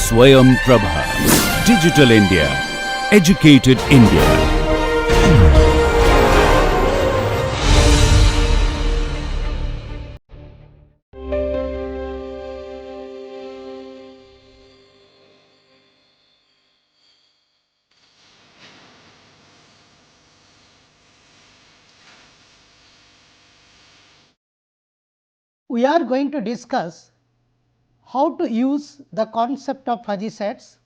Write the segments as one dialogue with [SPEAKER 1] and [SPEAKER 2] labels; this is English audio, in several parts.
[SPEAKER 1] Swayam Prabha. Digital India. Educated India.
[SPEAKER 2] We are going to discuss how to use the concept of fuzzy sets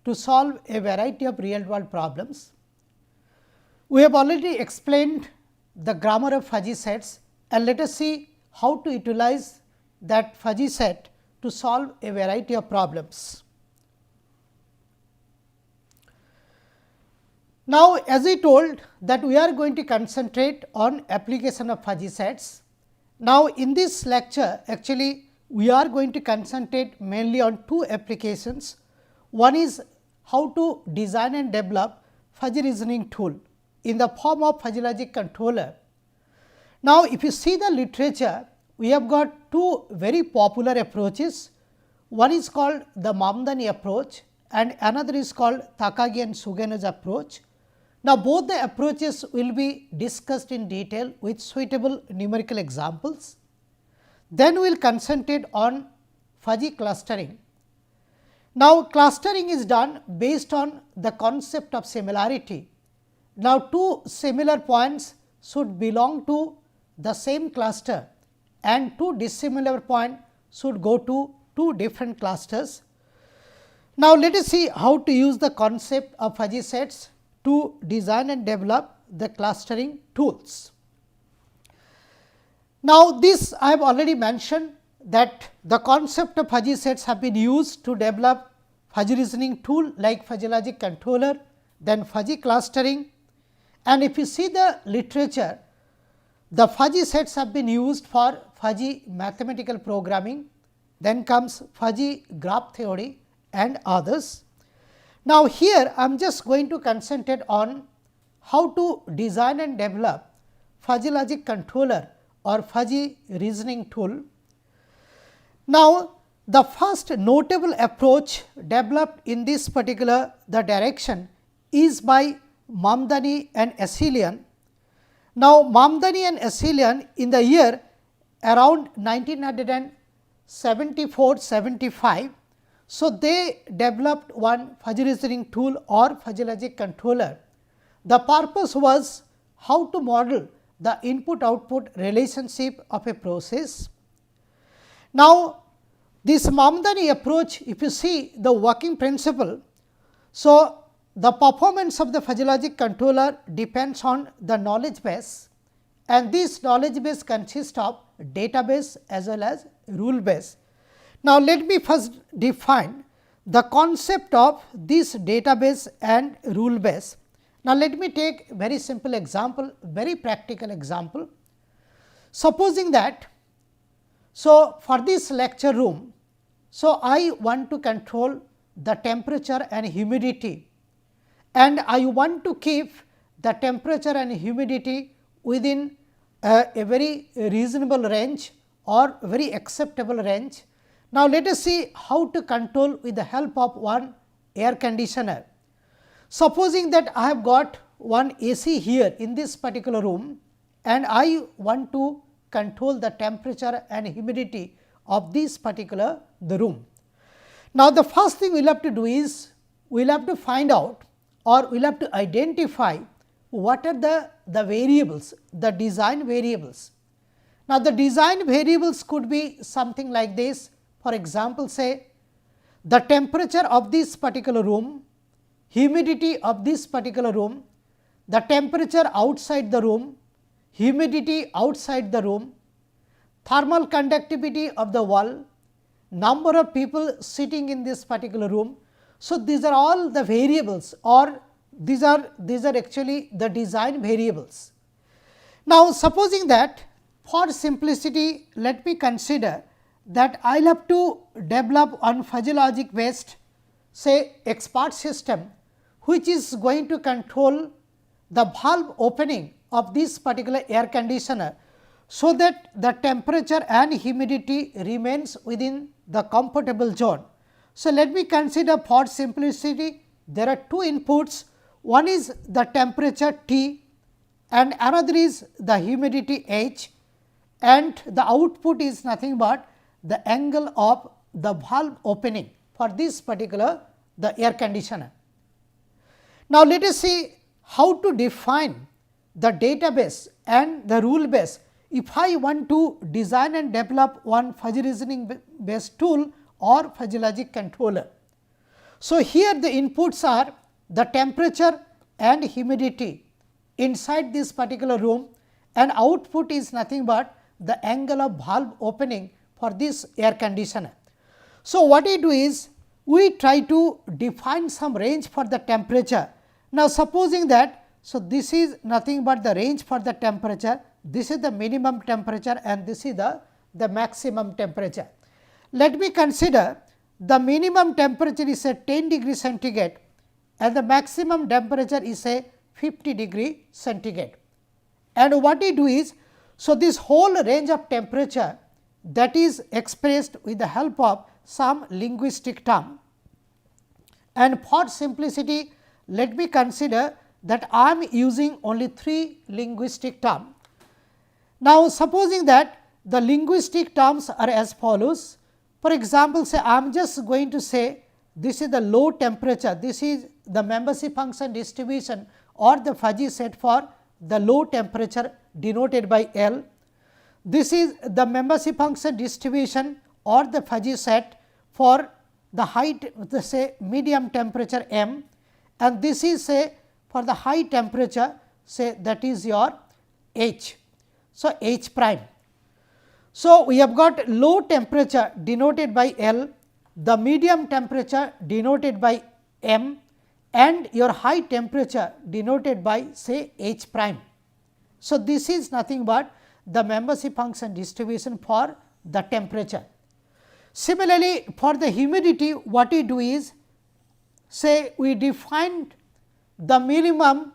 [SPEAKER 2] to solve a variety of real world problems. We have already explained the grammar of fuzzy sets, and let us see how to utilize that fuzzy set to solve a variety of problems. Now, as I told that we are going to concentrate on application of fuzzy sets. Now, in this lecture actually we are going to concentrate mainly on two applications. One is how to design and develop fuzzy reasoning tool in the form of fuzzy logic controller. Now, if you see the literature, we have got two very popular approaches. One is called the Mamdani approach and another is called Takagi and Sugeno's approach. Now, both the approaches will be discussed in detail with suitable numerical examples. Then we will concentrate on fuzzy clustering. Now, clustering is done based on the concept of similarity. Now, two similar points should belong to the same cluster and two dissimilar points should go to two different clusters. Now, let us see how to use the concept of fuzzy sets to design and develop the clustering tools. Now, this I have already mentioned that the concept of fuzzy sets have been used to develop fuzzy reasoning tool like fuzzy logic controller, then fuzzy clustering, and if you see the literature, the fuzzy sets have been used for fuzzy mathematical programming, then comes fuzzy graph theory and others. Now, here I am just going to concentrate on how to design and develop fuzzy logic controller or fuzzy reasoning tool. Now, the first notable approach developed in this particular the direction is by Mamdani and Asilian. Now, Mamdani and Asilian in the year around 1974-75, so they developed one fuzzy reasoning tool or fuzzy logic controller. The purpose was how to model the input output relationship of a process. Now, this Mamdani approach, if you see the working principle, so the performance of the fuzzy logic controller depends on the knowledge base, and this knowledge base consists of database as well as rule base. Now, let me first define the concept of this database and rule base. Now, let me take very simple example, very practical example. Supposing that, so for this lecture room, so I want to control the temperature and humidity, and I want to keep the temperature and humidity within a very reasonable range or very acceptable range. Now, let us see how to control with the help of one air conditioner. Supposing that I have got one AC here in this particular room and I want to control the temperature and humidity of this particular the room. Now, the first thing we will have to do is we will have to find out or we will have to identify what are the variables, the design variables. Now, the design variables could be something like this. For example, say the temperature of this particular room, humidity of this particular room, the temperature outside the room, humidity outside the room, thermal conductivity of the wall, number of people sitting in this particular room. So, these are all the variables or these are actually the design variables. Now, supposing that for simplicity, let me consider that I will have to develop one fuzzy logic based say expert system, which is going to control the valve opening of this particular air conditioner, so that the temperature and humidity remains within the comfortable zone. So, let me consider for simplicity there are two inputs, one is the temperature T and another is the humidity H, and the output is nothing but the angle of the valve opening for this particular the air conditioner. Now, let us see how to define the database and the rule base if I want to design and develop one fuzzy reasoning based tool or fuzzy logic controller. So, here the inputs are the temperature and humidity inside this particular room, and output is nothing but the angle of valve opening for this air conditioner. So, what we do is we try to define some range for the temperature. Now, supposing that, so this is nothing but the range for the temperature, this is the minimum temperature and this is the maximum temperature. Let me consider the minimum temperature is a 10 degree centigrade and the maximum temperature is a 50 degree centigrade. And what we do is, so this whole range of temperature that is expressed with the help of some linguistic term, and for simplicity let me consider that I am using only 3 linguistic terms. Now, supposing that the linguistic terms are as follows. For example, say I am just going to say this is the low temperature, this is the membership function distribution or the fuzzy set for the low temperature denoted by L. This is the membership function distribution or the fuzzy set for the height, say medium temperature M, and this is say for the high temperature, say that is your H. So, H prime. So, we have got low temperature denoted by L, the medium temperature denoted by M, and your high temperature denoted by say H prime. So, this is nothing but the membership function distribution for the temperature. Similarly, for the humidity, what we do is, say we defined the minimum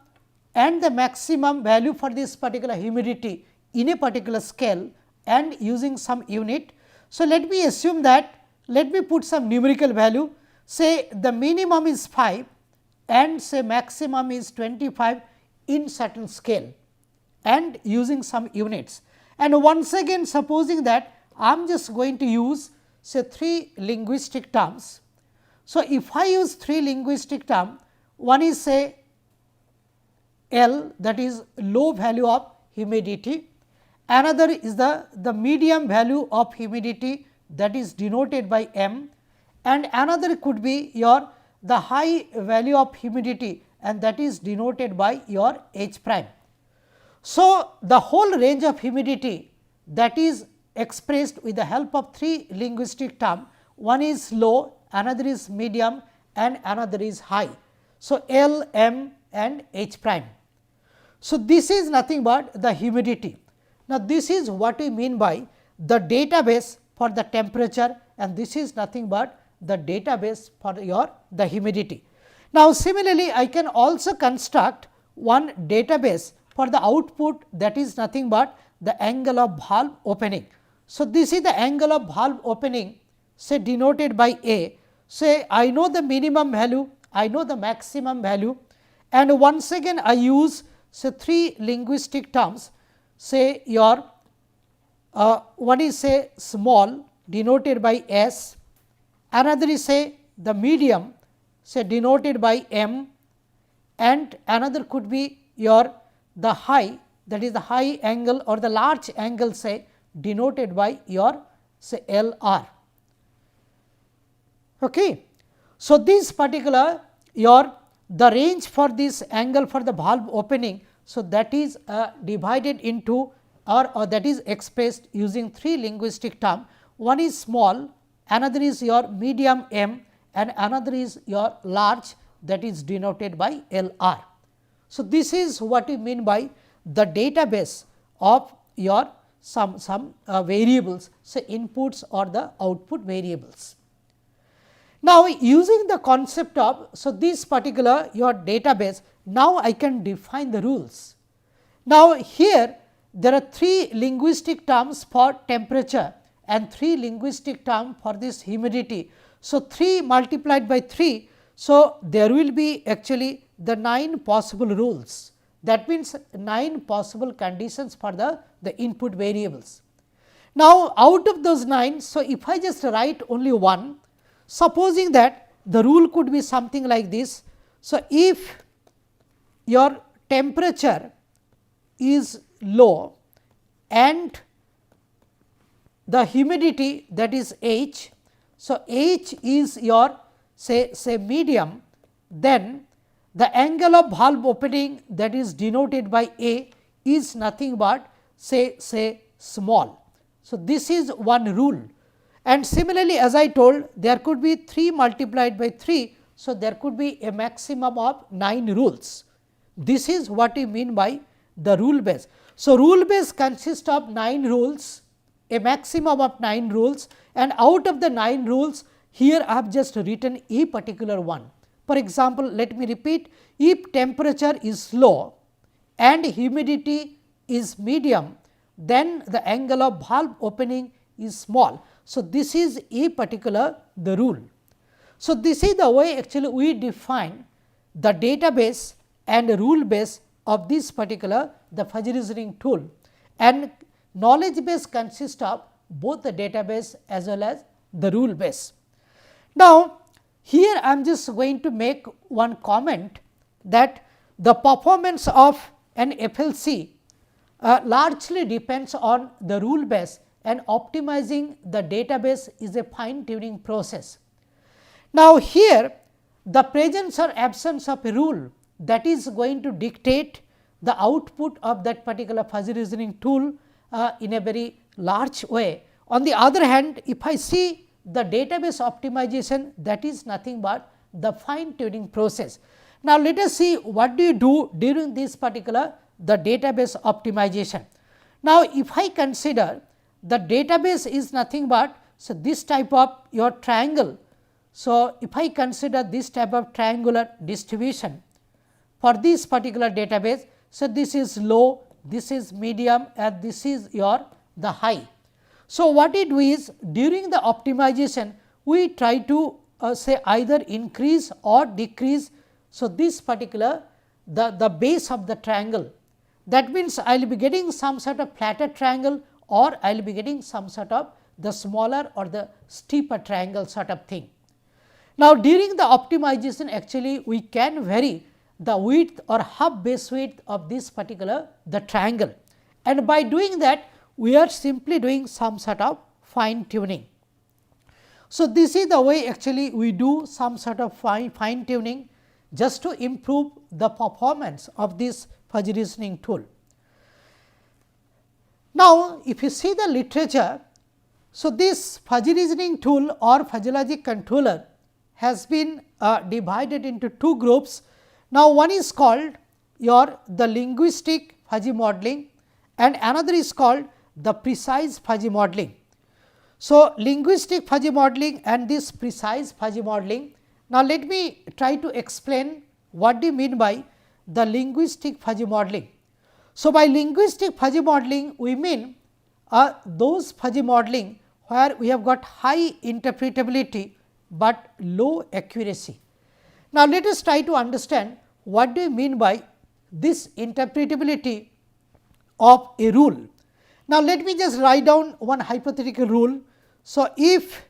[SPEAKER 2] and the maximum value for this particular humidity in a particular scale and using some unit. So, let me assume that, let me put some numerical value, say the minimum is 5 and say maximum is 25 in certain scale and using some units. And once again supposing that I am just going to use say 3 linguistic terms. So, if I use 3 linguistic terms, one is say L, that is low value of humidity, another is the medium value of humidity that is denoted by M, and another could be your the high value of humidity and that is denoted by your H prime. So, the whole range of humidity that is expressed with the help of 3 linguistic terms, one is low, another is medium and another is high. So, L, M and H prime. So, this is nothing but the humidity. Now, this is what we mean by the database for the temperature, and this is nothing but the database for your the humidity. Now, similarly, I can also construct one database for the output that is nothing but the angle of valve opening. So, this is the angle of valve opening, say denoted by A. Say I know the minimum value, I know the maximum value, and once again I use say 3 linguistic terms, say your one is say small denoted by S, another is say the medium say denoted by M, and another could be your the high, that is the high angle or the large angle say denoted by your say L r. Okay. So, this particular your the range for this angle for the valve opening, so that is divided into or that is expressed using 3 linguistic terms. One is small, another is your medium M and another is your large, that is denoted by L r. So, this is what we mean by the database of your some variables, say inputs or the output variables. Now, using the concept of, so this particular your database, now I can define the rules. Now, here there are 3 linguistic terms for temperature and 3 linguistic term for this humidity. So, 3 multiplied by 3. So, there will be actually the 9 possible rules, that means 9 possible conditions for the input variables. Now, out of those 9, so if I just write only one, supposing that the rule could be something like this. So, if your temperature is low and the humidity, that is H. So, H is your say medium, then the angle of valve opening, that is denoted by A, is nothing but say small. So, this is one rule, and similarly as I told, there could be 3 multiplied by 3. So, there could be a maximum of 9 rules. This is what we mean by the rule base. So, rule base consists of 9 rules, a maximum of 9 rules, and out of the 9 rules, here I have just written a particular one. For example, let me repeat, if temperature is low and humidity is medium, then the angle of valve opening is small. So, this is a particular the rule. So, this is the way actually we define the database and rule base of this particular the fuzzy reasoning tool, and knowledge base consists of both the database as well as the rule base. Now, here I am just going to make one comment that the performance of an FLC largely depends on the rule base, and optimizing the database is a fine tuning process. Now, here the presence or absence of a rule, that is going to dictate the output of that particular fuzzy reasoning tool in a very large way. On the other hand, if I see the database optimization, that is nothing but the fine tuning process. Now, let us see what do you do during this particular the database optimization. Now, if I consider the database is nothing but so this type of your triangle. So, if I consider this type of triangular distribution for this particular database, so this is low, this is medium, and this is your the high. So, what we do is during the optimization, we try to say either increase or decrease. So, this particular the base of the triangle, that means I will be getting some sort of flatter triangle, or I will be getting some sort of the smaller or the steeper triangle sort of thing. Now, during the optimization, actually we can vary the width or half base width of this particular the triangle, and by doing that we are simply doing some sort of fine tuning. So, this is the way actually we do some sort of fine tuning just to improve the performance of this fuzzy reasoning tool. Now, if you see the literature, so this fuzzy reasoning tool or fuzzy logic controller has been divided into 2 groups. Now, one is called your the linguistic fuzzy modeling, and another is called the precise fuzzy modeling. So, linguistic fuzzy modeling and this precise fuzzy modeling. Now, let me try to explain what do you mean by the linguistic fuzzy modeling. So, by linguistic fuzzy modeling we mean those fuzzy modeling where we have got high interpretability, but low accuracy. Now, let us try to understand what do you mean by this interpretability of a rule. Now, let me just write down one hypothetical rule. So, if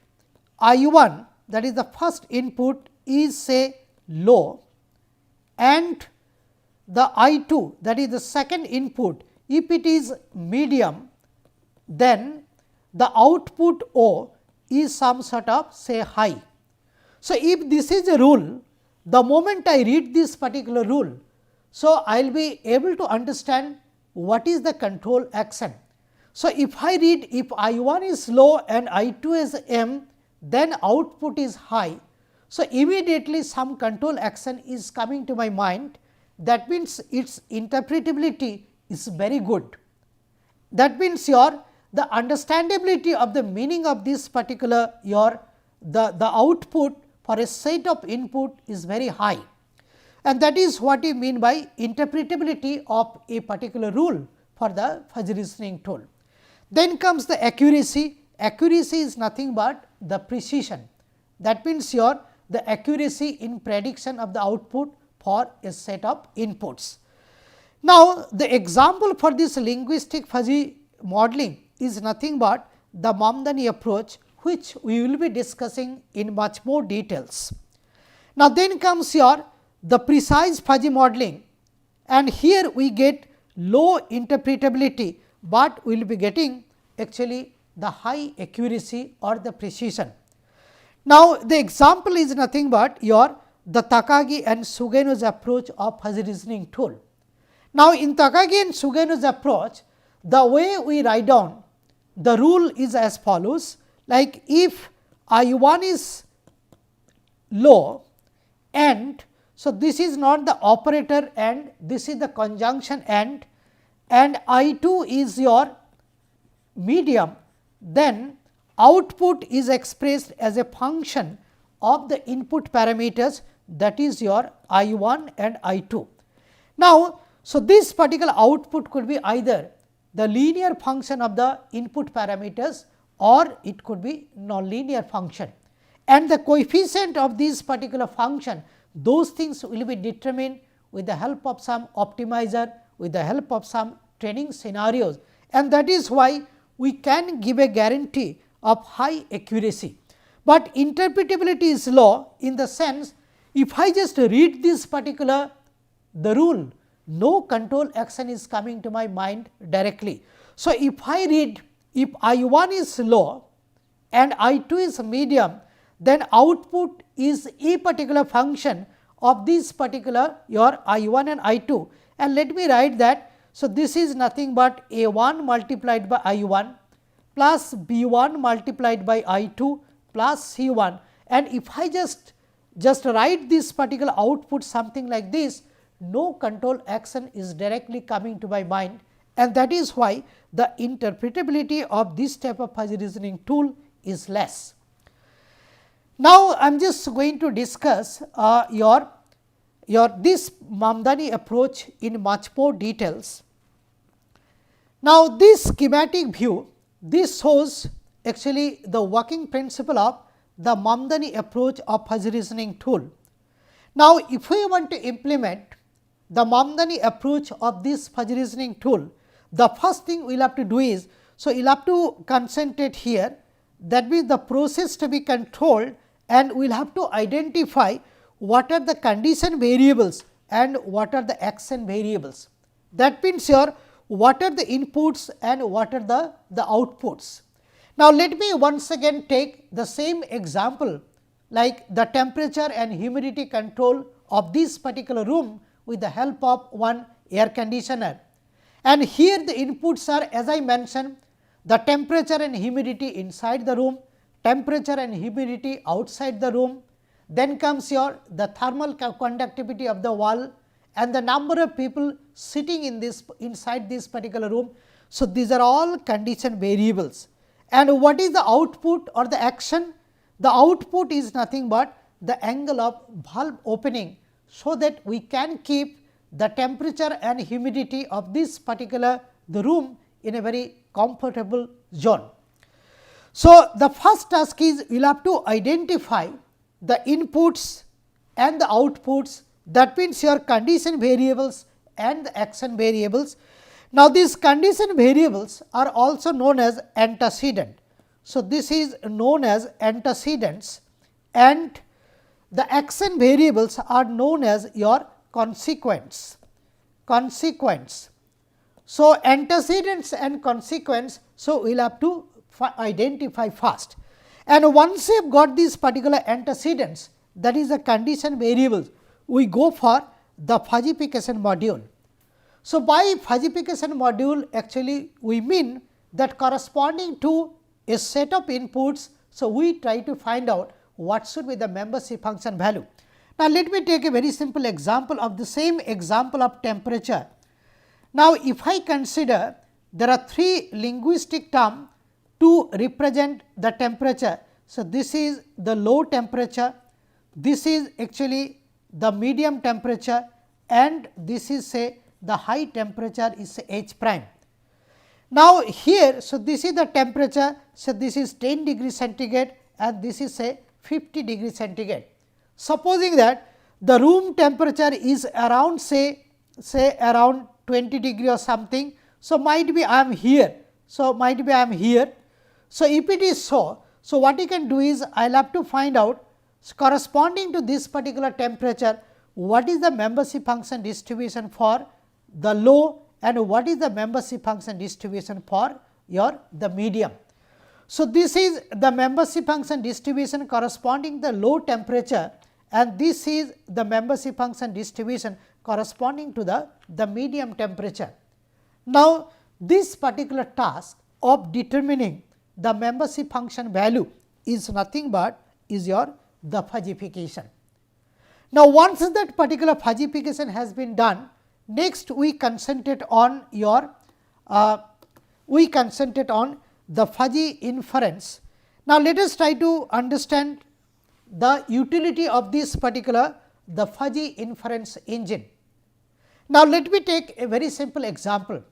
[SPEAKER 2] I1, that is the first input, is say low, and the I2, that is the second input, if it is medium, then the output O is some sort of say high. So, if this is a rule, the moment I read this particular rule, so I will be able to understand what is the control action. So, if I read if I1 is low and I2 is M, then output is high. So, immediately some control action is coming to my mind, that means its interpretability is very good. That means your the understandability of the meaning of this particular your the output for a set of input is very high, and that is what we mean by interpretability of a particular rule for the fuzzy reasoning tool. Then comes the accuracy. accuracy is nothing but the precision. That means the accuracy in prediction of the output for a set of inputs. Now, the example for this linguistic fuzzy modeling is nothing but the Mamdani approach, which we will be discussing in much more details. Now, then comes the precise fuzzy modeling, and here we get low interpretability, but we will be getting actually the high accuracy or the precision. Now, the example is nothing but the Takagi and Sugeno's approach of fuzzy reasoning tool. Now, in Takagi and Sugeno's approach, the way we write down the rule is as follows, like if I1 is low, and so this is not the operator and this is the conjunction and I2 is your medium, then output is expressed as a function of the input parameters, that is your I1 and I2. Now, so this particular output could be either the linear function of the input parameters or it could be nonlinear function, and the coefficient of this particular function, those things will be determined with the help of some optimizer, with the help of some training scenarios, and that is why we can give a guarantee of high accuracy. But interpretability is low in the sense, if I just read this particular the rule, no control action is coming to my mind directly. So, if I read, if I1 is low and I2 is medium, then output is a particular function of this particular your I1 and I2, and let me write that. So, this is nothing but A1 multiplied by I1 plus B1 multiplied by I2 plus C1, and if I just write this particular output something like this, no control action is directly coming to my mind, and that is why the interpretability of this type of fuzzy reasoning tool is less. Now, I am just going to discuss your this Mamdani approach in much more details. Now, this schematic view, this shows actually the working principle of the Mamdani approach of fuzzy reasoning tool. Now, if we want to implement the Mamdani approach of this fuzzy reasoning tool, the first thing we will have to do is, so you will have to concentrate here, that means the process to be controlled, and we will have to identify what are the condition variables and what are the action variables. That means what are the inputs and what are the outputs. Now, let me once again take the same example, like the temperature and humidity control of this particular room with the help of one air conditioner. And here the inputs are, as I mentioned, the temperature and humidity inside the room, temperature and humidity outside the room, then comes the thermal conductivity of the wall and the number of people sitting in this inside this particular room. So, these are all condition variables. And what is the output or the action? The output is nothing but the angle of valve opening, so that we can keep the temperature and humidity of this particular the room in a very comfortable zone. So, the first task is we will have to identify the inputs and the outputs, that means your condition variables and the action variables. Now, these condition variables are also known as antecedent. So, this is known as antecedents, and the action variables are known as your consequents. So, antecedents and consequence, so we will have to identify first, and once we have got these particular antecedents, that is the condition variables, we go for the fuzzification module. So, by fuzzification module actually we mean that corresponding to a set of inputs. So, we try to find out what should be the membership function value. Now, let me take a very simple example of the same example of temperature. Now, if I consider there are three linguistic terms to represent the temperature. So, this is the low temperature, this is actually the medium temperature, and this is say the high temperature is say H prime. Now, here, so this is the temperature, so this is 10 degrees centigrade and this is say 50 degrees centigrade. Supposing that the room temperature is around say around 20 degree or something. So, might be I am here. So, might be I am here. So, if it is so, so what you can do is I will have to find out corresponding to this particular temperature, what is the membership function distribution for the low and what is the membership function distribution for your the medium. So, this is the membership function distribution corresponding to the low temperature and this is the membership function distribution corresponding to the medium temperature. Now, this particular task of determining the membership function value is nothing but is your the fudgification. Now, once that particular fudgification has been done, next we concentrate on your the fuzzy inference. Now, let us try to understand the utility of this particular the fuzzy inference engine. Now, let me take a very simple example.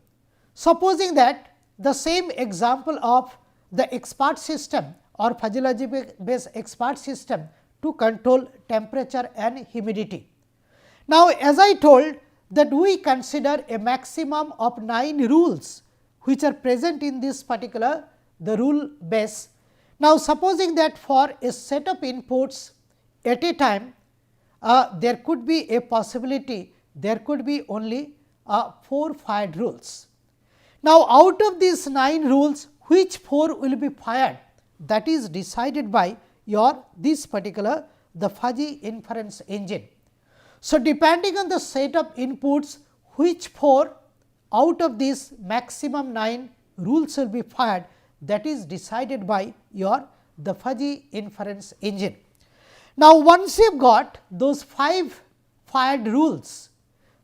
[SPEAKER 2] Supposing that the same example of the expert system or fuzzy logic based expert system to control temperature and humidity. Now, as I told that we consider a maximum of 9 rules which are present in this particular the rule base. Now, supposing that for a set of inputs at a time, there could be a possibility there could be only 4 fired rules. Now, out of these 9 rules, which 4 will be fired, that is decided by your this particular the fuzzy inference engine. So, depending on the set of inputs, which 4 out of these maximum 9 rules will be fired, that is decided by your the fuzzy inference engine. Now, once you have got those 5 fired rules,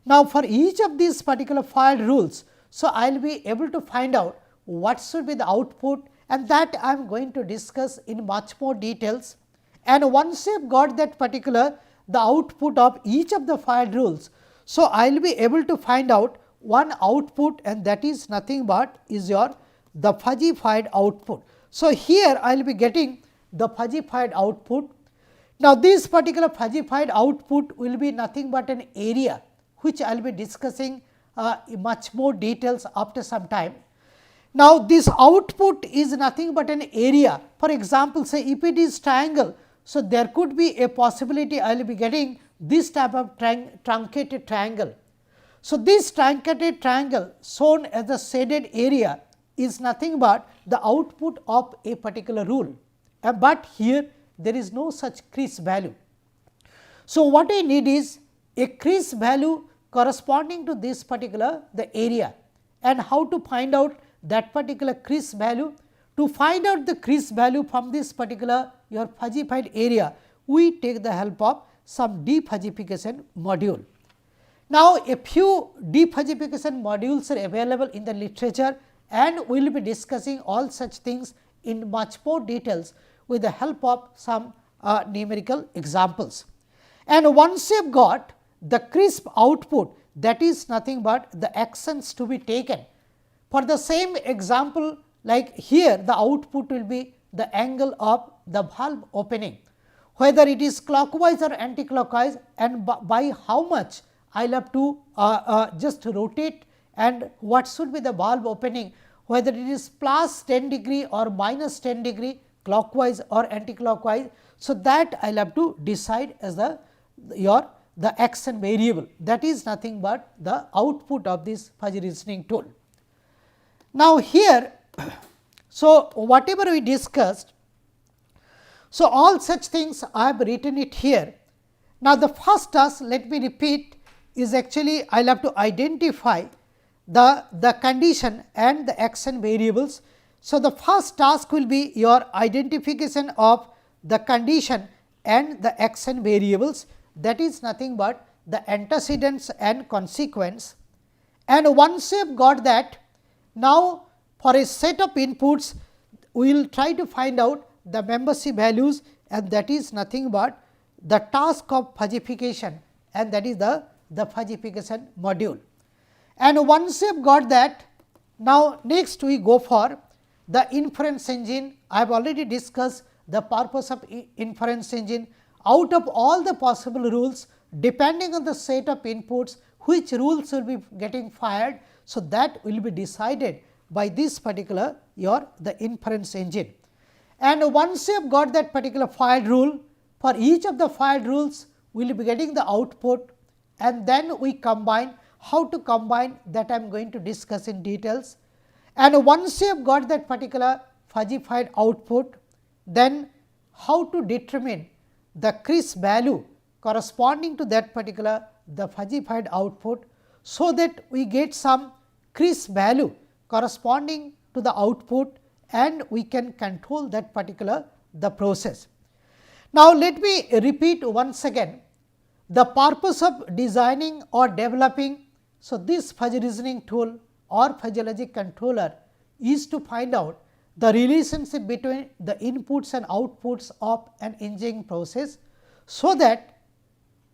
[SPEAKER 2] now for each of these particular fired rules, so I will be able to find out what should be the output and that I am going to discuss in much more details. And once you have got that particular the output of each of the fired rules, so I will be able to find out one output and that is nothing but is your the fuzzified output. So, here I will be getting the fuzzified output. Now, this particular fuzzified output will be nothing but an area which I will be discussing much more details after some time. Now, this output is nothing but an area. For example, say if it is triangle, so there could be a possibility I will be getting this type of truncated triangle. So, this truncated triangle shown as the shaded area is nothing but the output of a particular rule, but here there is no such crisp value. So, what I need is a crisp value corresponding to this particular the area and how to find out that particular crisp value. To find out the crisp value from this particular your fuzzified area, we take the help of some defuzzification module. Now, a few defuzzification modules are available in the literature and we will be discussing all such things in much more details with the help of some numerical examples. And once you have got the crisp output, that is nothing but the actions to be taken. For the same example, like here the output will be the angle of the valve opening, whether it is clockwise or anticlockwise and by how much I will have to just rotate and what should be the valve opening, whether it is plus 10 degree or minus 10 degree clockwise or anticlockwise. So, that I will have to decide as the action variable, that is nothing but the output of this fuzzy reasoning tool. Now, here so whatever we discussed, so all such things I have written it here. Now, the first task, let me repeat, is actually I will have to identify the condition and the action variables. So, the first task will be your identification of the condition and the action variables, that is nothing but the antecedents and consequence. And once you have got that, now for a set of inputs, we will try to find out the membership values and that is nothing but the task of fuzzification and that is the fuzzification module. And once you have got that, Now, next we go for the inference engine. I have already discussed the purpose of inference engine. Out of all the possible rules, depending on the set of inputs, which rules will be getting fired. So, that will be decided by this particular the inference engine. And once you have got that particular fired rule, for each of the fired rules we will be getting the output, and then we combine. How to combine, that I am going to discuss in details. And once you have got that particular fuzzified output, then how to determine the crisp value corresponding to that particular the fuzzified output, so that we get some crisp value corresponding to the output, and we can control that particular the process. Now, let me repeat once again the purpose of designing or developing. So, this fuzzy reasoning tool or fuzzy logic controller is to find out the relationship between the inputs and outputs of an engineering process, so that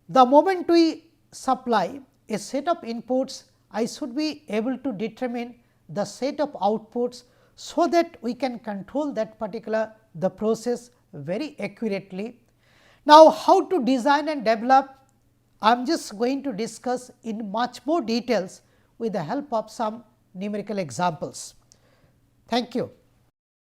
[SPEAKER 2] the moment we supply a set of inputs, I should be able to determine the set of outputs, so that we can control that particular the process very accurately. Now, how to design and develop, I am just going to discuss in much more details with the help of some numerical examples. Thank you.